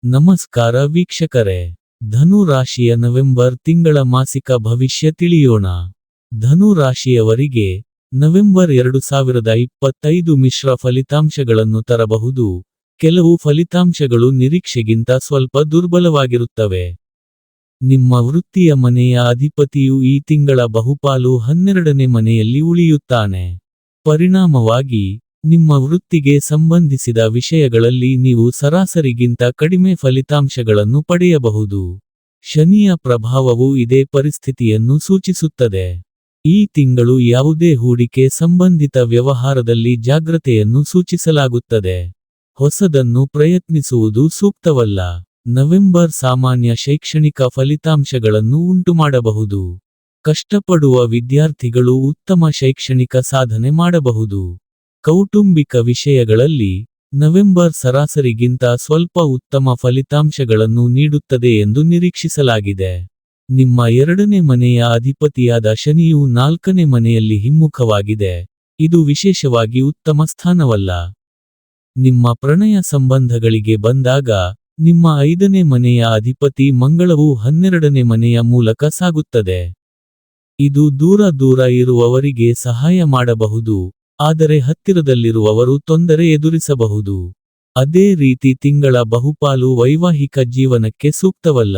ನಮಸ್ಕಾರ ವೀಕ್ಷಕರೇ, ಧನು ರಾಶಿಯ ನವೆಂಬರ್ ತಿಂಗಳ ಮಾಸಿಕ ಭವಿಷ್ಯ ತಿಳಿಯೋಣ. ಧನು ರಾಶಿಯವರಿಗೆ ನವೆಂಬರ್ 2025 ಮಿಶ್ರ ಫಲಿತಾಂಶಗಳನ್ನು ತರಬಹುದು. ಕೆಲವು ಫಲಿತಾಂಶಗಳು ನಿರೀಕ್ಷೆಗಿಂತ ಸ್ವಲ್ಪ ದುರ್ಬಲವಾಗಿರುತ್ತವೆ. ನಿಮ್ಮ ವೃತ್ತಿಯ ಮನೆಯ ಅಧಿಪತಿಯು ಈ ತಿಂಗಳ ಬಹುಪಾಲು 12ನೇ ಮನೆಯಲ್ಲಿ ಉಳಿಯುತ್ತಾನೆ. ಪರಿಣಾಮವಾಗಿ ನಿಮ್ಮ ವೃತ್ತಿಗೆ ಸಂಬಂಧಿಸಿದ ವಿಷಯಗಳಲ್ಲಿ ನೀವು ಸರಾಸರಿಗಿಂತ ಕಡಿಮೆ ಫಲಿತಾಂಶಗಳನ್ನು ಪಡೆಯಬಹುದು. ಶನಿಯ ಪ್ರಭಾವವು ಇದೇ ಪರಿಸ್ಥಿತಿಯನ್ನು ಸೂಚಿಸುತ್ತದೆ. ಈ ತಿಂಗಳು ಯಾವುದೇ ಹೂಡಿಕೆ ಸಂಬಂಧಿತ ವ್ಯವಹಾರದಲ್ಲಿ ಜಾಗ್ರತೆಯನ್ನು ಸೂಚಿಸಲಾಗುತ್ತದೆ. ಹೊಸದನ್ನು ಪ್ರಯತ್ನಿಸುವುದು ಸೂಕ್ತವಲ್ಲ. ನವೆಂಬರ್ ಸಾಮಾನ್ಯ ಶೈಕ್ಷಣಿಕ ಫಲಿತಾಂಶಗಳನ್ನು ಉಂಟುಮಾಡಬಹುದು. ಕಷ್ಟಪಡುವ ವಿದ್ಯಾರ್ಥಿಗಳು ಉತ್ತಮ ಶೈಕ್ಷಣಿಕ ಸಾಧನೆ ಮಾಡಬಹುದು. ಕೌಟುಂಬಿಕ ವಿಷಯಗಳಲ್ಲಿ ನವೆಂಬರ್ ಸರಾಸರಿಗಿಂತ ಸ್ವಲ್ಪ ಉತ್ತಮ ಫಲಿತಾಂಶಗಳನ್ನು ನೀಡುತ್ತದೆ ಎಂದು ನಿರೀಕ್ಷಿಸಲಾಗಿದೆ. ನಿಮ್ಮ 2ನೇ ಮನೆಯ ಅಧಿಪತಿಯಾದ ಶನಿಯು 4ನೇ ಮನೆಯಲ್ಲಿ ಹಿಮ್ಮುಖವಾಗಿದೆ. ಇದು ವಿಶೇಷವಾಗಿ ಉತ್ತಮ ಸ್ಥಾನವಲ್ಲ. ನಿಮ್ಮ ಪ್ರಣಯ ಸಂಬಂಧಗಳಿಗೆ ಬಂದಾಗ, ನಿಮ್ಮ 5ನೇ ಮನೆಯ ಅಧಿಪತಿ ಮಂಗಳವು 12ನೇ ಮನೆಯ ಮೂಲಕ ಸಾಗುತ್ತದೆ. ಇದು ದೂರ ಇರುವವರಿಗೆ ಸಹಾಯ ಮಾಡಬಹುದು, ಆದರೆ ಹತ್ತಿರದಲ್ಲಿರುವವರು ತೊಂದರೆ ಎದುರಿಸಬಹುದು. ಅದೇ ರೀತಿ ತಿಂಗಳ ಬಹುಪಾಲು ವೈವಾಹಿಕ ಜೀವನಕ್ಕೆ ಸೂಕ್ತವಲ್ಲ.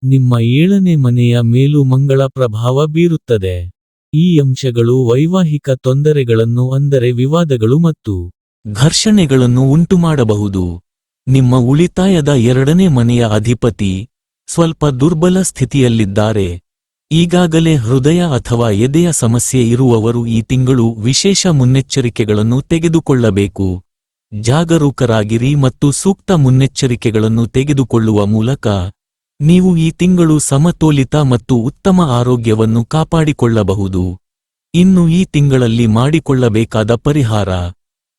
ನಿಮ್ಮ 7ನೇ ಮನೆಯ ಮೇಲೂ ಮಂಗಳ ಪ್ರಭಾವ ಬೀರುತ್ತದೆ. ಈ ಅಂಶಗಳು ವೈವಾಹಿಕ ತೊಂದರೆಗಳನ್ನು ಅಂದರೆ ವಿವಾದಗಳು ಮತ್ತು ಘರ್ಷಣೆಗಳನ್ನು ಉಂಟುಮಾಡಬಹುದು. ನಿಮ್ಮ ಉಳಿತಾಯದ 2ನೇ ಮನೆಯ ಅಧಿಪತಿ ಸ್ವಲ್ಪ ದುರ್ಬಲ ಸ್ಥಿತಿಯಲ್ಲಿದ್ದಾರೆ. ಈಗಾಗಲೇ ಹೃದಯ ಅಥವಾ ಎದೆಯ ಸಮಸ್ಯೆ ಇರುವವರು ಈ ತಿಂಗಳು ವಿಶೇಷ ಮುನ್ನೆಚ್ಚರಿಕೆಗಳನ್ನು ತೆಗೆದುಕೊಳ್ಳಬೇಕು. ಜಾಗರೂಕರಾಗಿರಿ ಮತ್ತು ಸೂಕ್ತ ಮುನ್ನೆಚ್ಚರಿಕೆಗಳನ್ನು ತೆಗೆದುಕೊಳ್ಳುವ ಮೂಲಕ ನೀವು ಈ ತಿಂಗಳು ಸಮತೋಲಿತ ಮತ್ತು ಉತ್ತಮ ಆರೋಗ್ಯವನ್ನು ಕಾಪಾಡಿಕೊಳ್ಳಬಹುದು. ಇನ್ನು ಈ ತಿಂಗಳಲ್ಲಿ ಮಾಡಿಕೊಳ್ಳಬೇಕಾದ ಪರಿಹಾರ: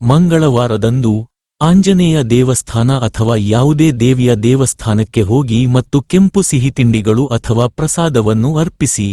ಮಂಗಳವಾರದಂದು ಆಂಜನೇಯ ದೇವಸ್ಥಾನ ಅಥವಾ ಯಾವುದೇ ದೇವಿಯ ದೇವಸ್ಥಾನಕ್ಕೆ ಹೋಗಿ ಮತ್ತು ಕೆಂಪು ಸಿಹಿತಿಂಡಿಗಳು ಅಥವಾ ಪ್ರಸಾದವನ್ನು ಅರ್ಪಿಸಿ.